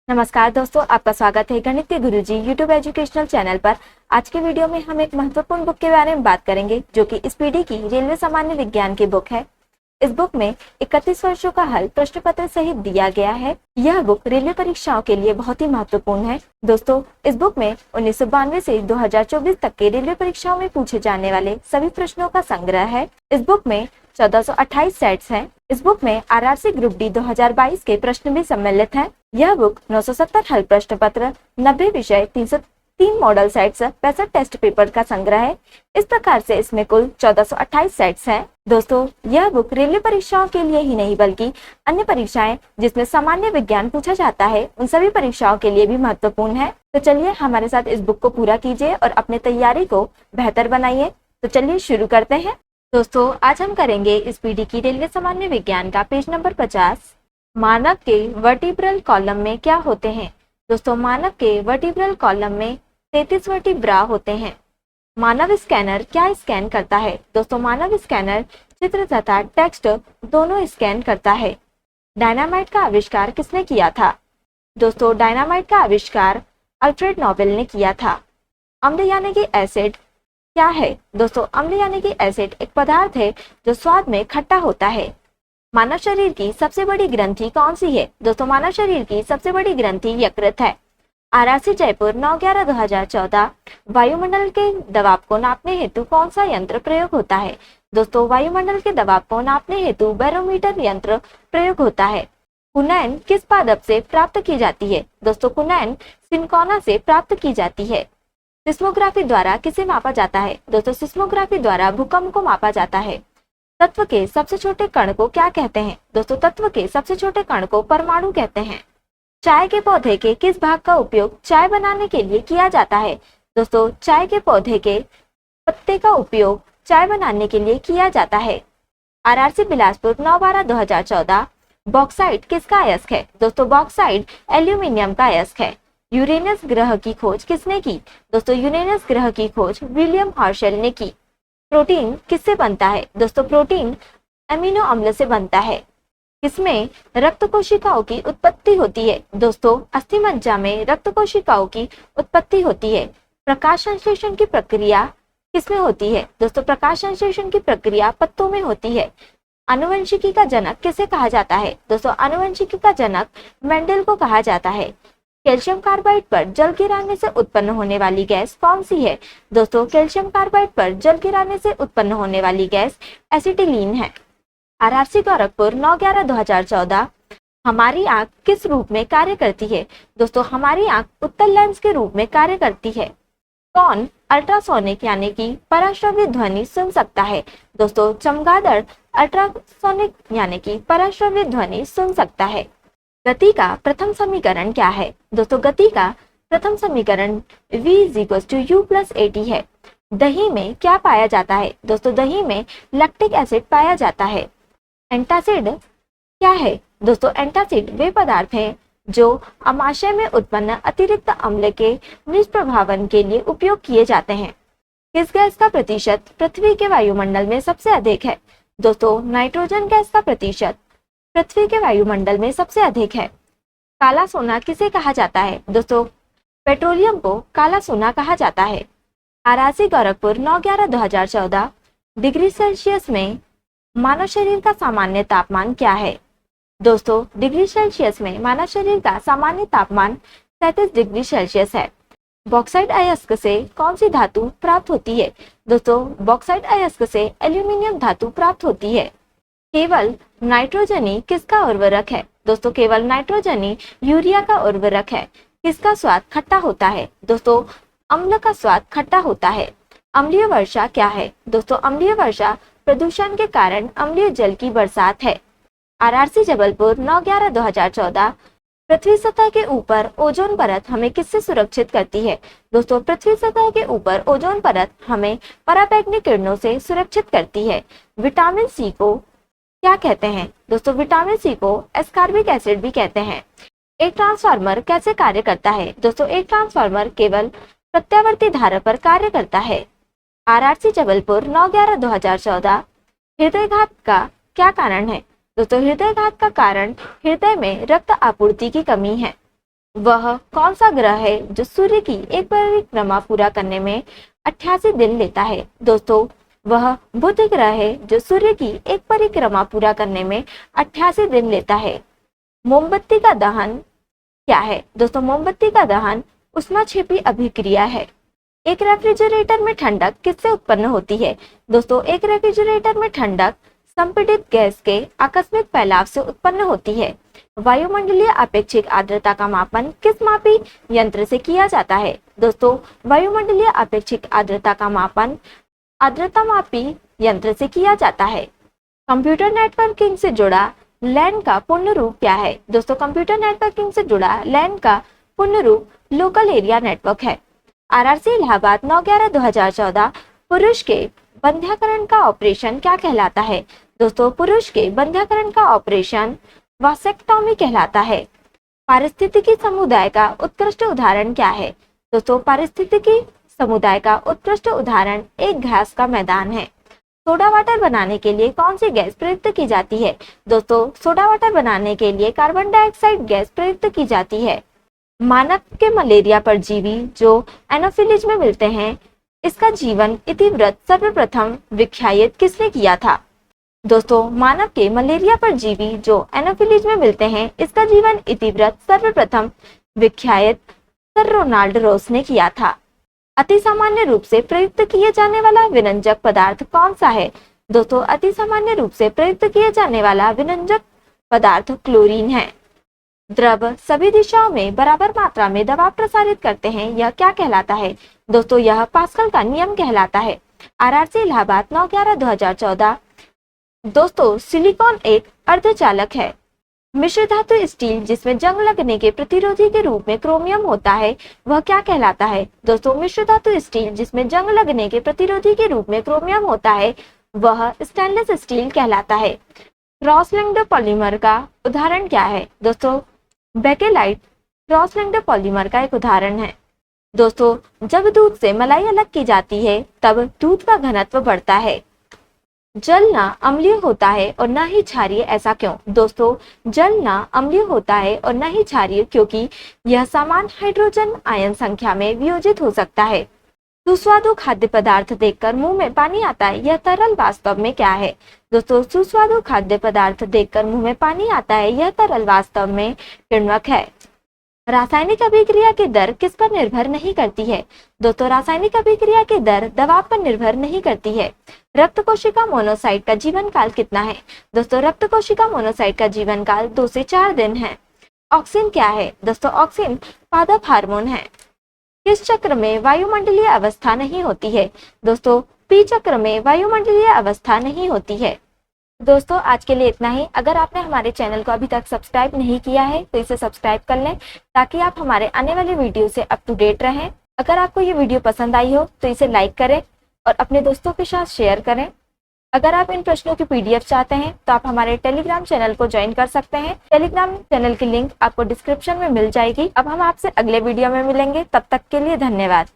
नमस्कार दोस्तों, आपका स्वागत है गणित के गुरुजी यूट्यूब एजुकेशनल चैनल पर। आज के वीडियो में हम एक महत्वपूर्ण बुक के बारे में बात करेंगे जो कि इस पीढ़ी की रेलवे सामान्य विज्ञान की बुक है। इस बुक में 31 वर्षों का हल प्रश्न पत्र सहित दिया गया है। यह बुक रेलवे परीक्षाओं के लिए बहुत ही महत्वपूर्ण है। दोस्तों, इस बुक में 1992 से 2024 तक के रेलवे परीक्षाओं में पूछे जाने वाले सभी प्रश्नों का संग्रह है। इस बुक में 1428 सेट्स हैं। इस बुक में आरआरसी ग्रुप डी 2022 के प्रश्न भी सम्मिलित हैं। यह बुक 970 हल प्रश्न पत्र, 90 विषय, 303 मॉडल सेट्स, 65 टेस्ट पेपर का संग्रह है। इस प्रकार से इसमें कुल 1428 सेट्स हैं। दोस्तों, यह बुक रेलवे परीक्षाओं के लिए ही नहीं बल्कि अन्य परीक्षाएं जिसमें सामान्य विज्ञान पूछा जाता है उन सभी परीक्षाओं के लिए भी महत्वपूर्ण है। तो चलिए हमारे साथ इस बुक को पूरा कीजिए और अपने तैयारी को बेहतर बनाइए। तो चलिए शुरू करते हैं। दोस्तों, आज हम करेंगे इस पीढ़ी की रेलवे सामान्य विज्ञान का पेज नंबर 50। मानव के वर्टिब्रल कॉलम में क्या होते हैं? दोस्तों, मानव के वर्टिब्रल कॉलम में 33 वर्टिब्रा होते हैं। मानव स्कैनर क्या स्कैन करता है? दोस्तों, मानव स्कैनर चित्र तथा टेक्स्ट दोनों स्कैन करता है। डायनामाइट का आविष्कार किसने किया था? दोस्तों, डायनामाइट का आविष्कार अल्फ्रेड नोबेल ने किया था। अम्ल यानी कि एसिड क्या है? दोस्तों, अम्ल यानी कि एसिड एक पदार्थ है जो स्वाद में खट्टा होता है। मानव शरीर की सबसे बड़ी ग्रंथि कौन सी है? दोस्तों, मानव शरीर की सबसे बड़ी ग्रंथि यकृत है। आरआरसी जयपुर 9/11/2014 वायुमंडल के दबाव को नापने हेतु कौन सा यंत्र प्रयोग होता है? दोस्तों, वायुमंडल के दबाव को नापने हेतु बैरोमीटर यंत्र प्रयोग होता है। कुनैन किस पादप से प्राप्त की जाती है? दोस्तों, कुनैन सिनकोना से प्राप्त की जाती है। सिस्मोग्राफी द्वारा किसे मापा जाता है? दोस्तों, सिस्मोग्राफी द्वारा भूकंप को मापा जाता है। तत्व के सबसे छोटे कण को क्या कहते हैं? दोस्तों, तत्व के सबसे छोटे कण को परमाणु कहते हैं। चाय के पौधे के किस भाग का उपयोग चाय बनाने के लिए किया जाता है? दोस्तों, चाय के पौधे के पत्ते का उपयोग चाय बनाने के लिए किया जाता है। आरआरसी बिलासपुर 9/12/2014 बॉक्साइट किसका अयस्क है? दोस्तों, बॉक्साइट एल्यूमिनियम का अयस्क है। यूरेनस ग्रह की खोज किसने की? दोस्तों, यूरेनस ग्रह की खोज विलियम हर्शेल ने की। प्रोटीन किससे बनता है? दोस्तों, प्रोटीन अमीनो अम्ल से बनता है। किसमें रक्त कोशिकाओं की उत्पत्ति होती है? दोस्तों, अस्थिमज्जा में रक्त कोशिकाओं की उत्पत्ति होती है। प्रकाश संश्लेषण की प्रक्रिया किसमें होती है? दोस्तों, प्रकाश संश्लेषण की प्रक्रिया पत्तों में होती है। आनुवंशिकी का जनक किसे कहा जाता है? दोस्तों, आनुवंशिकी का जनक मेंडल को कहा जाता है। कैल्शियम कार्बाइड पर जल गिराने से उत्पन्न होने वाली गैस कौन सी है? दोस्तों, कैल्शियम कार्बाइड पर जल गिराने से उत्पन्न होने वाली गैस एसिटिलीन है। आरआरसी गोरखपुर 9/11/2014 हमारी आंख किस रूप में कार्य करती है? दोस्तों, हमारी आंख उत्तल लेंस के रूप में कार्य करती है। कौन अल्ट्रासोनिक यानी कि पराश्रव्य ध्वनि सुन सकता है? दोस्तों, चमगादड़ अल्ट्रासोनिक यानी कि पराश्रव्य ध्वनि सुन सकता है। गति का प्रथम समीकरण क्या है? दोस्तों, गति का प्रथम समीकरण v = u + at है। दही में क्या पाया जाता है? दोस्तों, दही में लैक्टिक एसिड पाया जाता है। एंटासिड क्या है? दोस्तों, एंटासिड वे पदार्थ हैं जो अमाशय में उत्पन्न अतिरिक्त अम्ल के निष्प्रभावन के लिए उपयोग किए जाते हैं। किस गैस का प्रतिशत पृथ्वी के वायुमंडल में सबसे अधिक है? दोस्तों, नाइट्रोजन गैस का प्रतिशत पृथ्वी के वायुमंडल में सबसे अधिक है। काला सोना किसे कहा जाता है? दोस्तों, पेट्रोलियम को काला सोना कहा जाता है। आरआरसी गोरखपुर 9/11/2014 डिग्री सेल्सियस में मानव शरीर का सामान्य तापमान क्या है? दोस्तों, डिग्री सेल्सियस में मानव शरीर का सामान्य तापमान 37 डिग्री सेल्सियस है। बॉक्साइट अयस्क से कौन सी धातु प्राप्त होती है? दोस्तों, बॉक्साइट अयस्क से एल्यूमिनियम धातु प्राप्त होती है। केवल नाइट्रोजनी किसका उर्वरक है? दोस्तों, केवल नाइट्रोजनी यूरिया का उर्वरक है। किसका स्वाद खट्टा होता है? दोस्तों, अम्ल का स्वाद खट्टा होता है। अम्लीय वर्षा क्या है? दोस्तों, अम्लीय वर्षा प्रदूषण के कारण अम्लीय जल की बरसात है। आरआरसी जबलपुर 9/11/2014 पृथ्वी सतह के ऊपर ओजोन परत हमें किससे सुरक्षित करती है? दोस्तों, पृथ्वी सतह के ऊपर ओजोन परत हमें पराबैंगनी किरणों से सुरक्षित करती है। विटामिन सी को क्या कहते हैं? दोस्तों, विटामिन सी को एस्कॉर्बिक एसिड भी कहते हैं। एक ट्रांसफार्मर कैसे कार्य करता है? दोस्तों, एक ट्रांसफार्मर केवल प्रत्यावर्ती धारा पर कार्य करता है। आरआरसी जबलपुर 9/11/2014 हृदयघात का क्या कारण है? दोस्तों, हृदयघात का कारण हृदय में रक्त आपूर्ति की कमी है। वह कौन सा ग्रह है जो सूर्य की एक परिक्रमा पूरा करने में 88 दिन लेता है? दोस्तों, वह बुध ग्रह है जो सूर्य की एक परिक्रमा पूरा करने में 88 दिन लेता है। मोमबत्ती का दहन क्या है? दोस्तों, मोमबत्ती का दहन ऊष्माक्षेपी अभिक्रिया है। एक रेफ्रिजरेटर में ठंडक किससे उत्पन्न होती है? दोस्तों, एक रेफ्रिजरेटर में ठंडक संपीड़ित गैस के आकस्मिक फैलाव से उत्पन्न होती है। वायुमंडलीय अपेक्षिक आर्द्रता का मापन किस मापी यंत्र से किया जाता है? दोस्तों, वायुमंडलीय अपेक्षिक आर्द्रता का मापन आर्द्रता मापी यंत्र से किया जाता है। कंप्यूटर नेटवर्किंग से जुड़ा लैन का पूर्ण रूप क्या है? दोस्तों, कंप्यूटर नेटवर्किंग से जुड़ा लैन का पूर्ण रूप लोकल एरिया नेटवर्क है। आरआरसी इलाहाबाद 9/11/2014 पुरुष के बंध्याकरण का ऑपरेशन क्या कहलाता है? दोस्तों, पुरुष के बंध्याकरण का ऑपरेशन वासेक्टोमी कहलाता है। पारिस्थितिकी समुदाय का उत्कृष्ट उदाहरण क्या है? दोस्तों, पारिस्थितिकी समुदाय का उत्कृष्ट उदाहरण एक घास का मैदान है। सोडा वाटर बनाने के लिए कौन सी गैस प्रयुक्त की जाती है? दोस्तों, सोडा वाटर बनाने के लिए कार्बन डाइऑक्साइड गैस प्रयुक्त की जाती है। मानव के मलेरिया परजीवी जो एनोफिलीज में मिलते हैं, इसका जीवन इतिवृत्त सर्वप्रथम विख्यात किसने किया था? दोस्तों, मानव के मलेरिया परजीवी जो एनोफिलीज में मिलते हैं, इसका जीवन इतिवृत्त सर्वप्रथम विख्यात सर रोनाल्ड रोस ने किया था। अति सामान्य रूप से प्रयुक्त किए जाने वाला विनंजक पदार्थ कौन सा है? दोस्तों, अति सामान्य रूप से प्रयुक्त किए जाने वाला विनंजक पदार्थ क्लोरीन है। द्रव सभी दिशाओं में बराबर मात्रा में दबाव प्रसारित करते हैं, यह क्या कहलाता है? दोस्तों, यह पास्कल का नियम कहलाता है। आरआरसी इलाहाबाद 9/11/2014। दोस्तों, सिलिकॉन एक अर्धचालक है। मिश्र धातु स्टील जिसमें जंग लगने के प्रतिरोधी के रूप में क्रोमियम होता है, वह क्या कहलाता है? दोस्तों, मिश्र धातु स्टील जिसमें जंग लगने के प्रतिरोधी के रूप में क्रोमियम होता है, वह स्टेनलेस स्टील कहलाता है। क्रॉस लिंक्ड पॉलीमर का उदाहरण क्या है? दोस्तों, बेकेलाइट क्रॉस लिंक्ड पॉलीमर का एक उदाहरण है। दोस्तों, जब दूध से मलाई अलग की जाती है, तब दूध का घनत्व बढ़ता है। जल ना अम्लीय होता है और ना ही क्षारीय, ऐसा क्यों? दोस्तों, जल ना अम्लीय होता है और ना ही क्षारीय क्योंकि यह समान हाइड्रोजन आयन संख्या में वियोजित हो सकता है। सुस्वादु खाद्य पदार्थ देखकर मुंह में पानी आता है, यह तरल वास्तव में क्या है? दोस्तों, सुस्वादु खाद्य पदार्थ देखकर मुंह में पानी आता है, यह तरल वास्तव में किण्वक है। रासायनिक अभिक्रिया की दर किस पर निर्भर नहीं करती है? दोस्तों, रासायनिक अभिक्रिया की दर दबाव पर निर्भर नहीं करती है। रक्त कोशिका मोनोसाइट का जीवन काल कितना है? दोस्तों, रक्त कोशिका मोनोसाइट का जीवन काल 2 से 4 दिन है। ऑक्सिन क्या है? दोस्तों, ऑक्सिन पादप हार्मोन है। किस चक्र में वायुमंडलीय अवस्था नहीं होती है? दोस्तों, पी चक्र में वायुमंडलीय अवस्था नहीं होती है। दोस्तों, आज के लिए इतना ही। अगर आपने हमारे चैनल को अभी तक सब्सक्राइब नहीं किया है तो इसे सब्सक्राइब कर लें ताकि आप हमारे आने वाले वीडियो से अप टू डेट रहें। अगर आपको ये वीडियो पसंद आई हो तो इसे लाइक करें और अपने दोस्तों के साथ शेयर करें। अगर आप इन प्रश्नों की PDF चाहते हैं तो आप हमारे टेलीग्राम चैनल को ज्वाइन कर सकते हैं। टेलीग्राम चैनल की लिंक आपको डिस्क्रिप्शन में मिल जाएगी। अब हम आपसे अगले वीडियो में मिलेंगे, तब तक के लिए धन्यवाद।